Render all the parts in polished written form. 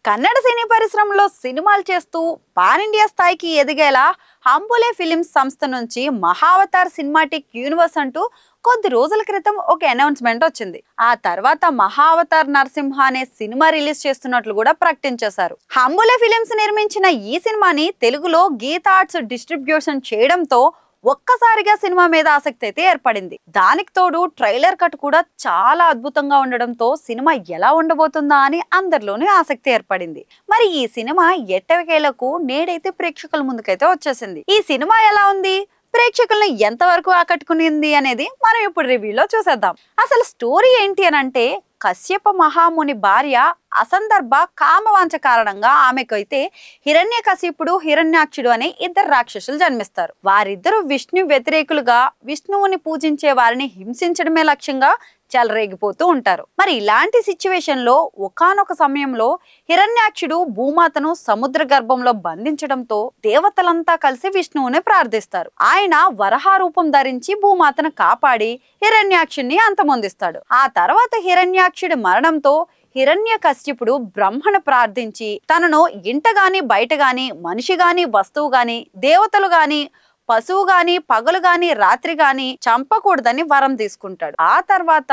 కన్నడ సినీ పరిశ్రమలో సినిమాలు చేస్తూ పాన్ ఇండియా స్థాయికి ఎదిగేలా హంబులే ఫిలిమ్స్ సంస్థ నుంచి మహావతార్ సినిమాటిక్ యూనివర్స్ అంటూ కొద్ది రోజుల క్రితం ఒక అనౌన్స్మెంట్ వచ్చింది. ఆ తర్వాత మహావతార్ నరసింహ అనే సినిమా రిలీజ్ చేస్తున్నట్లు కూడా ప్రకటించేశారు. హంబులే ఫిలిమ్స్ నిర్మించిన ఈ సినిమాని తెలుగులో గీతా ఆర్ట్స్ డిస్ట్రిబ్యూషన్ చేయడంతో ఒక్కసారిగా సినిమా మీద ఆసక్తి అయితే ఏర్పడింది. దానికి తోడు ట్రైలర్ కట్ కూడా చాలా అద్భుతంగా ఉండడంతో సినిమా ఎలా ఉండబోతుందా అని అందరిలోనూ ఆసక్తి ఏర్పడింది. మరి ఈ సినిమా ఎట్టకేలకు నేడైతే ప్రేక్షకుల ముందుకైతే వచ్చేసింది. ఈ సినిమా ఎలా ఉంది, ప్రేక్షకులను ఎంతవరకు ఆకట్టుకునింది అనేది మనం ఇప్పుడు రివ్యూలో చూసేద్దాం. అసలు స్టోరీ ఏంటి అని అంటే, కశ్యప మహాముని భార్య అసందర్భ కామవాంఛ కారణంగా ఆమెకైతే హిరణ్యకశిపుడు హిరణ్యాక్షుడు అనే ఇద్దరు రాక్షసులు జన్మిస్తారు. వారిద్దరూ విష్ణు వ్యతిరేకులుగా విష్ణువుని పూజించే వారిని హింసించడమే లక్ష్యంగా చెలరేగిపోతూ ఉంటారు. మరి ఇలాంటి సిచ్యువేషన్ లో ఒకానొక సమయంలో హిరణ్యాక్షుడు భూమాతను సముద్ర గర్భంలో బంధించడంతో దేవతలంతా కలిసి విష్ణువుని ప్రార్థిస్తారు. ఆయన వరహ రూపం ధరించి భూమాతను కాపాడి హిరణ్యాక్షుడిని అంతమొందిస్తాడు. ఆ తర్వాత హిరణ్యాక్షుడి మరణంతో హిరణ్యకశ్యపుడు బ్రహ్మను ప్రార్థించి తనను ఇంట గాని బయట గాని మనిషి గాని వస్తువు గాని దేవతలు గాని పశువు గాని పగలు గాని రాత్రి గాని చంపకూడదని వరం తీసుకుంటాడు. ఆ తర్వాత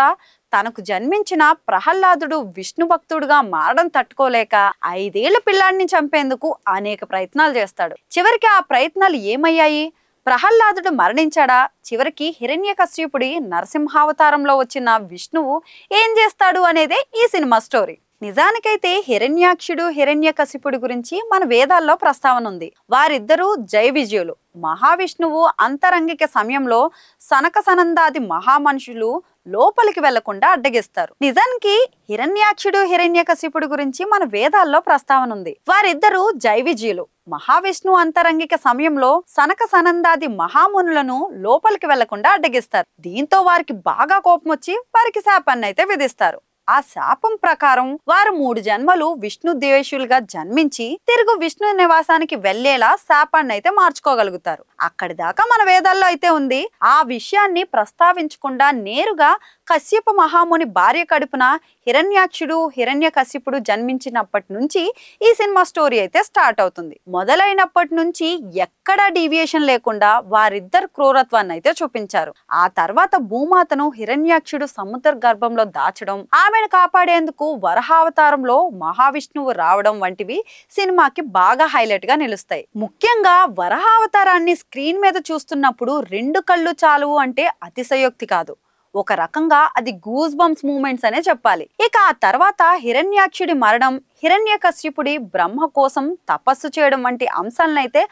తనకు జన్మించిన ప్రహ్లాదుడు విష్ణు భక్తుడుగా మారడం తట్టుకోలేక 5 ఏళ్ల పిల్లాడిని చంపేందుకు అనేక ప్రయత్నాలు చేస్తాడు. చివరికి ఆ ప్రయత్నాలు ఏమయ్యాయి? ప్రహ్లాదుడు మరణించాడా? చివరికి హిరణ్యకశ్యపుడి నరసింహావతారంలో వచ్చిన విష్ణువు ఏం చేస్తాడు అనేదే ఈ సినిమా స్టోరీ. నిజానికైతే హిరణ్యాక్షుడు హిరణ్యకశిపుడి గురించి మన వేదాల్లో ప్రస్తావన ఉంది. వారిద్దరూ జయ విజయులు. మహావిష్ణువు అంతరంగిక సమయంలో సనక సనందాది మహామనుషులు లోపలికి వెళ్లకుండా అడ్డగిస్తారు. నిజానికి హిరణ్యాక్షుడు హిరణ్యకశిపుడి గురించి మన వేదాల్లో ప్రస్తావన ఉంది. వారిద్దరూ జయ విజయులు. మహావిష్ణు అంతరంగిక సమయంలో సనక సనందాది మహామునులను లోపలికి వెళ్లకుండా అడ్డగిస్తారు. దీంతో వారికి బాగా కోపం వచ్చి వారికి శాపాన్ని అయితే విధిస్తారు. ఆ శాపం ప్రకారం వారు 3 జన్మలు విష్ణు ద్వేషులుగా జన్మించి తిరుగు విష్ణు నివాసానికి వెళ్లేలా శాపాన్ని అయితే మార్చుకోగలుగుతారు. అక్కడి దాకా మన వేదాల్లో అయితే ఉంది. ఆ విషయాన్ని ప్రస్తావించకుండా నేరుగా కశ్యప మహాముని భార్య కడుపున హిరణ్యాక్షుడు హిరణ్యకశిపుడు జన్మించినప్పటి నుంచి ఈ సినిమా స్టోరీ అయితే స్టార్ట్ అవుతుంది. మొదలైనప్పటి నుంచి ఎక్కడా డీవియేషన్ లేకుండా వారిద్దరు క్రూరత్వాన్ని అయితే చూపించారు. ఆ తర్వాత భూమాతను హిరణ్యాక్షుడు సముద్ర గర్భంలో దాచడం, ఆమెను కాపాడేందుకు వరహావతారంలో మహావిష్ణువు రావడం వంటివి సినిమాకి బాగా హైలైట్ గా నిలుస్తాయి. ముఖ్యంగా వరహావతారాన్ని స్క్రీన్ మీద చూస్తున్నప్పుడు 2 కళ్ళు చాలువు అంటే అతిశయోక్తి కాదు. ఒక రకంగా అది గూస్ బంప్స్ మూమెంట్స్ అనే చెప్పాలి. ఇక ఆ తర్వాత హిరణ్యాక్షుడి మరణం, హిరణ్యకశ్యపుడి బ్రహ్మ కోసం తపస్సు చేయడం వంటి అంశాలనైతే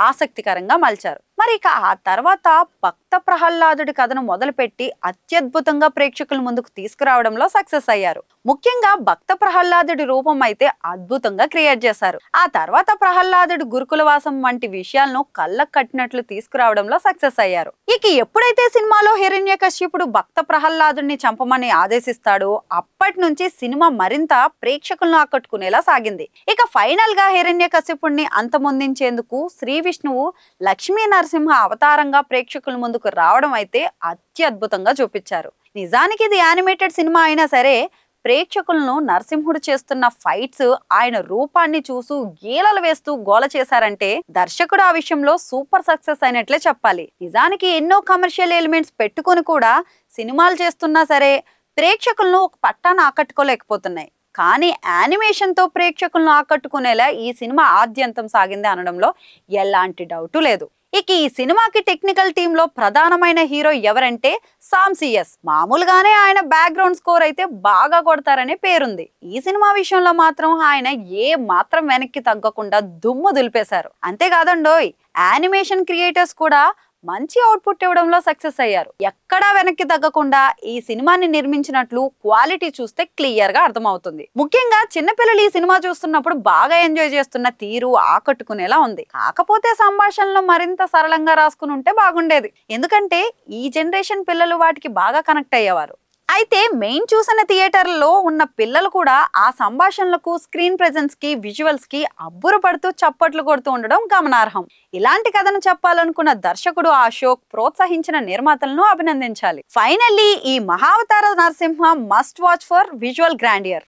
ఆసక్తికరంగా మలిచారు. మరి ఇక ఆ తర్వాత భక్త ప్రహ్లాదుడి కథను మొదలుపెట్టి అత్యద్భుతంగా ప్రేక్షకుల ముందుకు తీసుకురావడంలో సక్సెస్ అయ్యారు. ముఖ్యంగా భక్త ప్రహ్లాదుడి రూపం అయితే అద్భుతంగా క్రియేట్ చేశారు. ఆ తర్వాత ప్రహ్లాదుడి గురుకులవాసం వంటి విషయాలను కళ్ళకు కట్టినట్లు తీసుకురావడంలో సక్సెస్ అయ్యారు. ఇక ఎప్పుడైతే సినిమాలో హిరణ్యకశ్యపుడు భక్త ప్రహ్లాదుడిని చంపమని ఆదేశిస్తాడో అప్పటి నుంచి సినిమా మరింత ప్రేక్షకులను ఆకట్టుకునేలా సాగింది. ఇక ఫైనల్ గా హిరణ్యకశిపుడిని అంతమొందించేందుకు శ్రీ విష్ణువు లక్ష్మీ నరసింహ అవతారంగా ప్రేక్షకుల ముందుకు రావడం అయితే అత్యద్భుతంగా చూపించారు. నిజానికి ఇది యానిమేటెడ్ సినిమా అయినా సరే ప్రేక్షకులను నరసింహుడు చేస్తున్న ఫైట్స్, ఆయన రూపాన్ని చూస్తూ గీలలు వేస్తూ గోల చేశారంటే దర్శకుడు ఆ విషయంలో సూపర్ సక్సెస్ అయినట్లే చెప్పాలి. నిజానికి ఎన్నో కమర్షియల్ ఎలిమెంట్స్ పెట్టుకొని కూడా సినిమాలు చేస్తున్నా సరే ప్రేక్షకులను ఒక పట్టాన ఆకట్టుకోలేకపోతున్నాయి. కానీ యానిమేషన్ తో ప్రేక్షకులను ఆకట్టుకునేలా ఈ సినిమా ఆద్యంతం సాగింది అనడంలో ఎలాంటి డౌట్ లేదు. ఇక ఈ సినిమాకి టెక్నికల్ టీమ్ లో ప్రధానమైన హీరో ఎవరంటే సామ్ సిఎస్. మామూలుగానే ఆయన బ్యాక్గ్రౌండ్ స్కోర్ అయితే బాగా కొడతారనే పేరుంది. ఈ సినిమా విషయంలో మాత్రం ఆయన ఏ మాత్రం వెనక్కి తగ్గకుండా దుమ్ము దులిపేశారు. అంతేకాదండోయ్, యానిమేషన్ క్రియేటర్స్ కూడా మంచి అవుట్పుట్ ఇవ్వడంలో సక్సెస్ అయ్యారు. ఎక్కడా వెనక్కి తగ్గకుండా ఈ సినిమాని నిర్మించినట్లు క్వాలిటీ చూస్తే క్లియర్ గా అర్థమవుతుంది. ముఖ్యంగా చిన్నపిల్లలు ఈ సినిమా చూస్తున్నప్పుడు బాగా ఎంజాయ్ చేస్తున్న తీరు ఆకట్టుకునేలా ఉంది. కాకపోతే సంభాషణలు మరింత సరళంగా రాసుకుని ఉంటే బాగుండేది. ఎందుకంటే ఈ జనరేషన్ పిల్లలు వాటికి బాగా కనెక్ట్ అయ్యేవారు. అయితే మెయిన్ చూసిన థియేటర్లో ఉన్న పిల్లలు కూడా ఆ సంభాషణలకు, స్క్రీన్ ప్రెజెన్స్ కి, విజువల్స్ కి అబ్బురు పడుతూ చప్పట్లు కొడుతూ ఉండడం గమనార్హం. ఇలాంటి కథను చెప్పాలనుకున్న దర్శకుడు అశోక్ ప్రోత్సహించిన నిర్మాతలను అభినందించాలి. ఫైనల్లీ ఈ Mahavatar Narasimha must watch for visual grandeur.